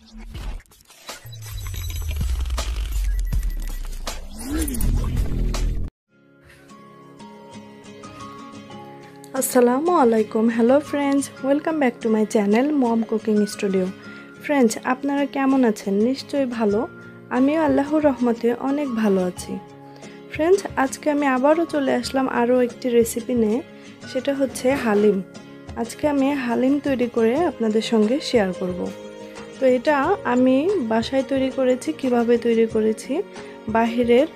আসসালামু আলাইকুম। Hello friends, welcome back to my channel Mom Cooking Studio. Friends, আপনারা কেমন আছেন? নিশ্চয়ই ভালো। আমিও আল্লাহর রহমতে অনেক ভালো আছি। ফ্রেন্ডস, আজকে আমি আবারও চলে আসলাম আরও একটি রেসিপি নিয়ে, সেটা হচ্ছে হালিম। আজকে আমি হালিম তৈরি করে আপনাদের সঙ্গে শেয়ার করব। তো এটা আমি বাসায় তৈরি করেছি। কিভাবে তৈরি করেছি, বাহিরের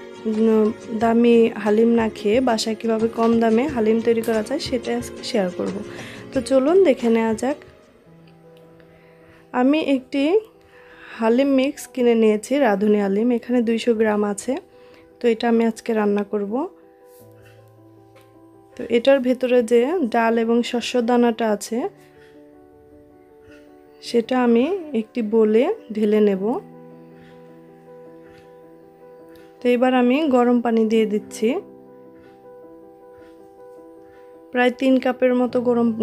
দামি হালিম না খেয়ে বাসায় কিভাবে কম দামে হালিম তৈরি করা যায় সেটা শেয়ার করব। তো চলুন দেখে নেওয়া যাক। আমি একটি হালিম মিক্স কিনে নিয়েছি, রাঁধুনি হালিম। এখানে 200 গ্রাম আছে। তো এটা আমি আজকে রান্না করব। তো এটার ভেতরে যে ডাল এবং শস্য দানাটা আছে সেটা আমি একটি বোলে ঢেলে নেব। তো এবার আমি গরম পানি দিয়ে দিচ্ছি। প্রায় 3 কাপের মতো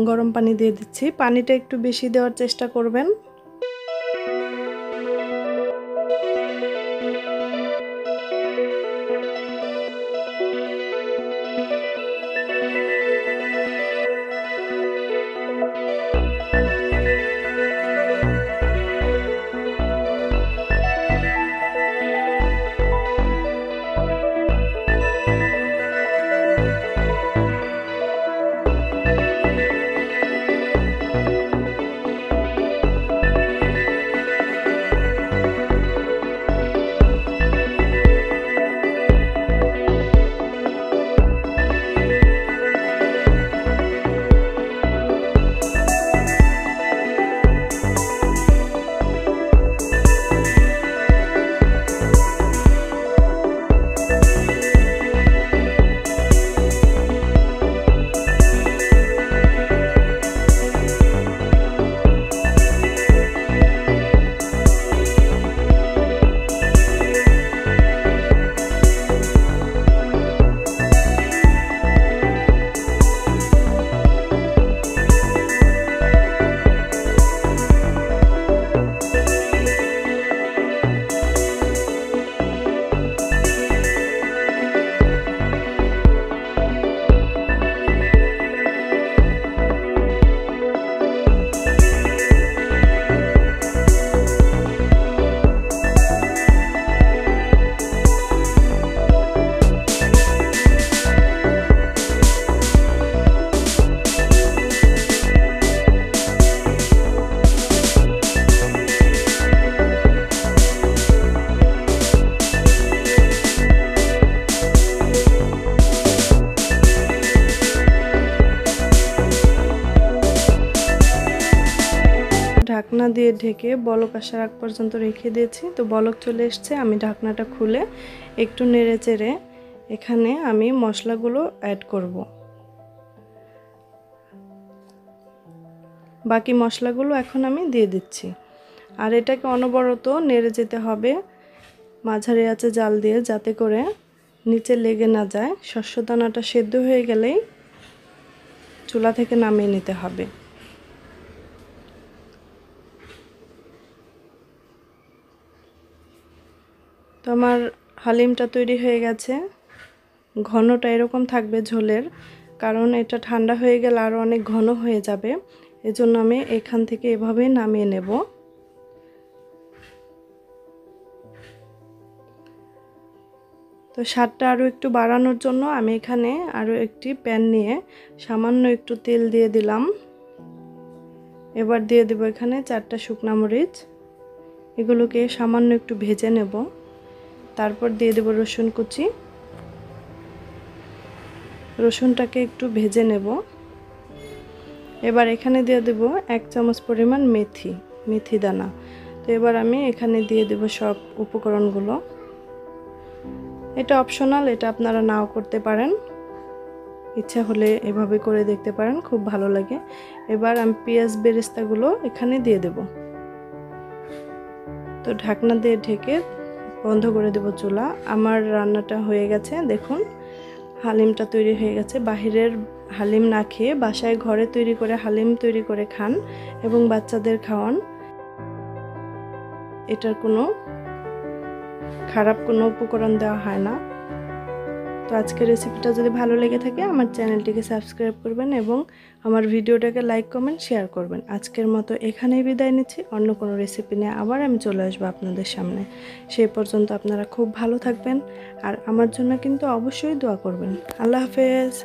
গরম পানি দিয়ে দিচ্ছি। পানিটা একটু বেশি দেওয়ার চেষ্টা করবেন। ঢাকনা দিয়ে ঢেকে বলক আসার আগ পর্যন্ত রেখে দিয়েছি। তো বলক চলে এসছে। আমি ঢাকনাটা খুলে একটু নেড়ে চেড়ে এখানে আমি মশলাগুলো অ্যাড করব। বাকি মশলাগুলো এখন আমি দিয়ে দিচ্ছি। আর এটাকে অনবরত নেড়ে যেতে হবে মাঝারি আঁচে জাল দিয়ে, যাতে করে নিচে লেগে না যায়। শস্য দানাটা সেদ্ধ হয়ে গেলেই চুলা থেকে নামিয়ে নিতে হবে। তো আমার হালিমটা তৈরি হয়ে গেছে। ঘনটা এরকম থাকবে ঝোলের, কারণ এটা ঠান্ডা হয়ে গেলে আরও অনেক ঘন হয়ে যাবে। এজন্য আমি এখান থেকে এভাবে নামিয়ে নেব। তো স্বাদটা আরও একটু বাড়ানোর জন্য আমি এখানে আরও একটি প্যান নিয়ে সামান্য একটু তেল দিয়ে দিলাম। এবার দিয়ে দেব এখানে 4টা শুকনা মরিচ। এগুলোকে সামান্য একটু ভেজে নেব। তারপর দিয়ে দেব রসুন কুচি। রসুনটাকে একটু ভেজে নেব। এবার এখানে দিয়ে দেব 1 চামচ পরিমাণ মেথি দানা। তো এবার আমি এখানে দিয়ে দেব সব উপকরণগুলো। এটা অপশনাল, এটা আপনারা নাও করতে পারেন, ইচ্ছা হলে এভাবে করে দেখতে পারেন, খুব ভালো লাগে। এবার আমি পেঁয়াজ বেরেস্তাগুলো এখানে দিয়ে দেব। তো ঢাকনা দিয়ে ঢেকে বন্ধ করে দেব চুলা। আমার রান্নাটা হয়ে গেছে। দেখুন, হালিমটা তৈরি হয়ে গেছে। বাহিরের হালিম না খেয়ে বাসায় ঘরে তৈরি করে হালিম তৈরি করে খান এবং বাচ্চাদের খাওয়ান। এটার কোনো খারাপ কোনো উপকরণ দেওয়া হয় না। তো আজকের রেসিপিটা যদি ভালো লেগে থাকে আমার চ্যানেলটিকে সাবস্ক্রাইব করবেন এবং আমার ভিডিওটাকে লাইক কমেন্ট শেয়ার করবেন। আজকের মতো এখানেই বিদায় নিচ্ছি। অন্য কোনো রেসিপি নিয়ে আবার আমি চলে আসবো আপনাদের সামনে। সেই পর্যন্ত আপনারা খুব ভালো থাকবেন আর আমার জন্য কিন্তু অবশ্যই দোয়া করবেন। আল্লাহ হাফেজ।